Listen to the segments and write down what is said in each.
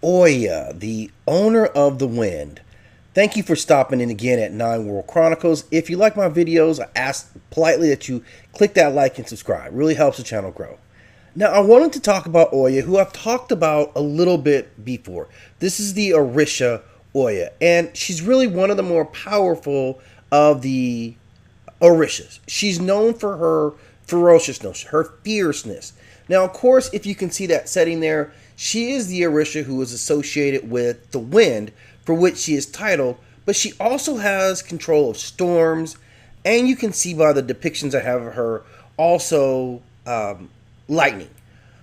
Oya, the owner of the wind. Thank you for stopping in again at Nine World Chronicles. If you like my videos, I ask politely that you click that like and subscribe. It really helps the channel grow. Now, I wanted to talk about Oya, who I've talked about a little bit before. This is the Orisha Oya, and she's really one of the more powerful of the Orishas. She's known for her ferociousness, her fierceness. Now, of course, if you can see that setting there, she is the Orisha who is associated with the wind, for which she is titled, but she also has control of storms, and you can see by the depictions I have of her also lightning.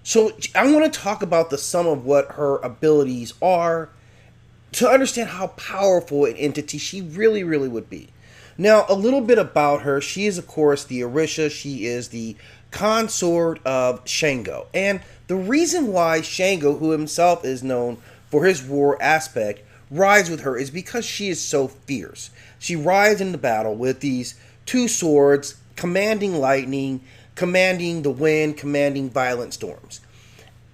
So I want to talk about the sum of what her abilities are to understand how powerful an entity she really would be. Now, a little bit about her. She is, of course, the Orisha. She is the consort of Shango. And the reason why Shango, who himself is known for his war aspect, rides with her is because she is so fierce. She rides into battle with these two swords, commanding lightning, commanding the wind, commanding violent storms.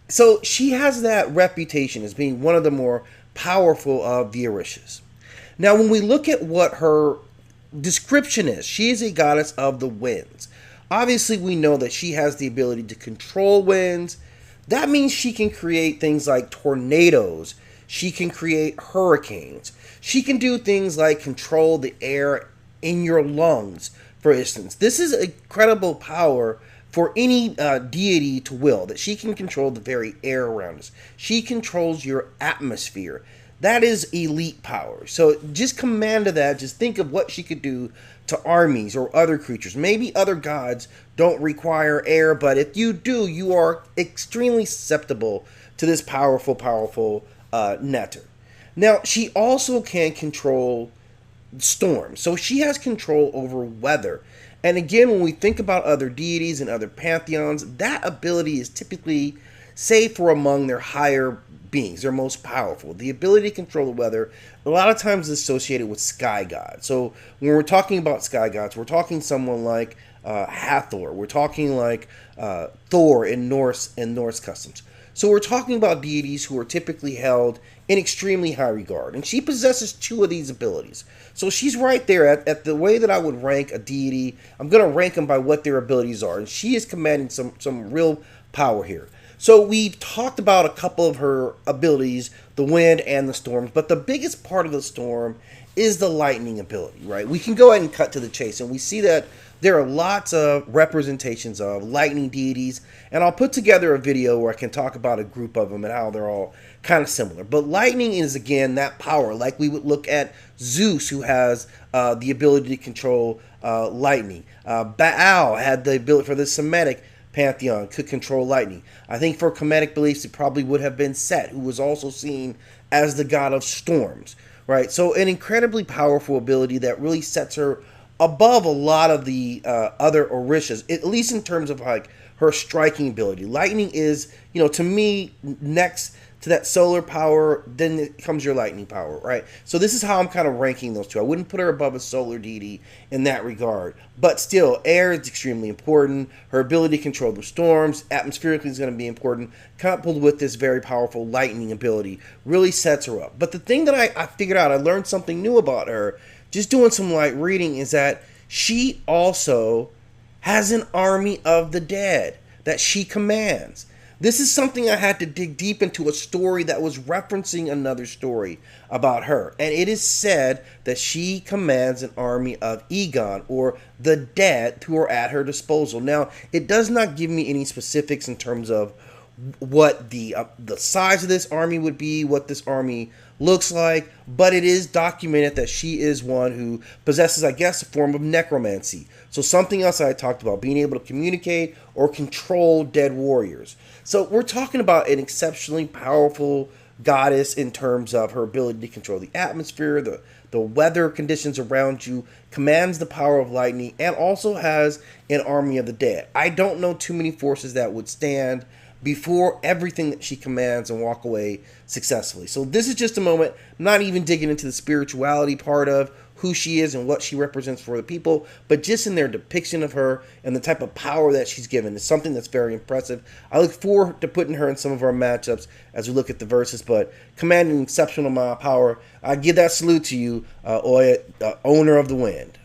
So she has that reputation as being one of the more powerful of the Orishas. Now, when we look at what her description is, she is a goddess of the winds. Obviously, we know that she has the ability to control winds. That means she can create things like tornadoes. She can create hurricanes. She can do things like control the air in your lungs, for instance. This is incredible power for any deity to will, that she can control the very air around us. She controls your atmosphere. That is elite power. So just command of that, just think of what she could do to armies or other creatures. Maybe other gods don't require air, but if you do, you are extremely susceptible to this powerful netter. Now, she also can control storms. So she has control over weather. And again, when we think about other deities and other pantheons, that ability is typically, say, for among their higher beings, their most powerful. The ability to control the weather, a lot of times is associated with sky gods. So when we're talking about sky gods, we're talking someone like Hathor. We're talking like Thor in Norse customs. So we're talking about deities who are typically held in extremely high regard. And she possesses two of these abilities. So she's right there at the way that I would rank a deity. I'm going to rank them by what their abilities are. And she is commanding some real power here. So we've talked about a couple of her abilities, the wind and the storms. But the biggest part of the storm is the lightning ability, right? We can go ahead and cut to the chase. And we see that there are lots of representations of lightning deities, and I'll put together a video where I can talk about a group of them and how they're all kind of similar. But lightning is, again, that power, like we would look at Zeus, who has the ability to control lightning. Baal had the ability for the Semitic pantheon, could control lightning. I think for Kemetic beliefs, it probably would have been Set, who was also seen as the god of storms, right? So an incredibly powerful ability that really sets her above a lot of the other Orishas, at least in terms of like her striking ability. Lightning is, to me, next to that solar power, then it comes your lightning power, right? So this is how I'm kind of ranking those two. I wouldn't put her above a solar deity in that regard. But still, air is extremely important. Her ability to control the storms, atmospherically, is going to be important. Coupled with this very powerful lightning ability, really sets her up. But the thing that I figured out, I learned something new about her, just doing some light reading, is that she also has an army of the dead that she commands. This is something I had to dig deep into, a story that was referencing another story about her. And it is said that she commands an army of Egon, or the dead, who are at her disposal. Now, it does not give me any specifics in terms of what the size of this army would be, what this army looks like, but it is documented that she is one who possesses, I guess, a form of necromancy. So something else I talked about, being able to communicate or control dead warriors. So we're talking about an exceptionally powerful goddess in terms of her ability to control the atmosphere, the weather conditions around you, commands the power of lightning, and also has an army of the dead. I don't know too many forces that would stand before everything that she commands and walk away successfully. So this is just a moment, not even digging into the spirituality part of who she is and what she represents for the people, but just in their depiction of her and the type of power that she's given is something that's very impressive. I look forward to putting her in some of our matchups as we look at the verses, but commanding an exceptional amount of power. I give that salute to you, Oya, owner of the wind.